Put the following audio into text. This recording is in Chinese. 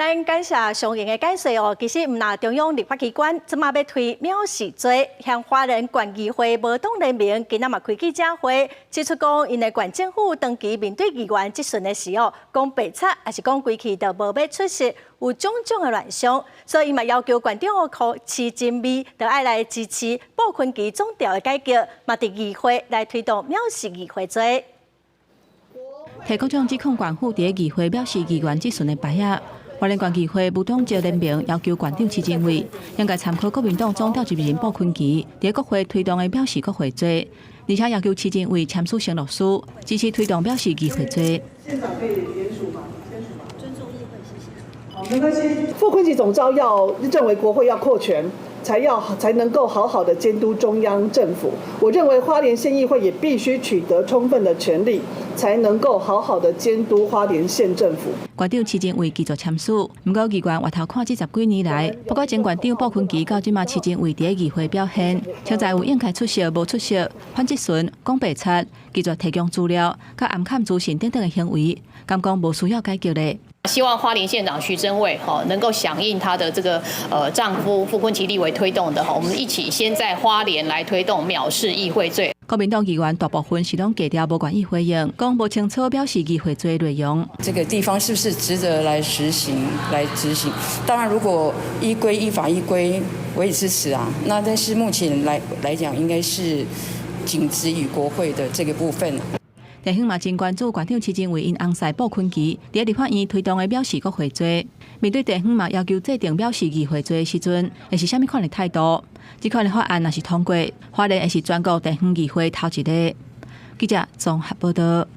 咱感谢上言的解说哦，其实唔拿中央立法机关，即马要推藐视罪，向华人县议会无党人民今仔嘛开记者会，指出讲因的县政府长期面对议员质询的时候，讲白贼，还是讲规气都无要出席，有种种的乱象，所以伊嘛要求县长柯市真美，就爱来支持保困期总调的改革，嘛伫议会来推动藐视议会罪。提各种指控县府伫议会藐视议员质询的牌仔。花莲县议会无党籍联名要求县长市政委应该参考国民党总调集人鲍坤琪伫国会推动的藐视国会罪，而且要求市政委签署承诺书，支持推动藐视议会罪。县长可以联署吗？签署吗？尊重议会，谢谢。好，没关系。傅昆萁总召要认为国会要扩权。才能够好好的监督中央政府。我认为花莲县议会也必须取得充分的权利，才能够好好的监督花莲县政府。县长市政委继续签署，不过议员回头看这10几年来，包括前县长鲍坤琪到即马市政委伫议会表现，像在有应该出席无出席、反质询、讲白贼、拒绝提供资料、甲暗砍资讯等等的行为，敢讲无需要改革的。希望花莲县长徐榛蔚能够响应她的这个丈夫傅昆萁立委推动的我们一起先在花莲来推动藐视议会罪。国民党议员大部分是拢低调无愿意回应，讲无清楚表示议会罪内容。这个地方是不是值得来实行、来执行？当然，如果依法依规，我也支持啊。那但是目前来讲，应该是仅止于国会的这个部分。地方嘛真关注县长市政委因翁婿鲍坤琪伫立法院推动的藐视国会罪，面对地方嘛要求制定藐视议会罪的时阵，会是啥物款的态度？这款的法案若是通过，花莲会是全国地方议会头一个。记者综合报道。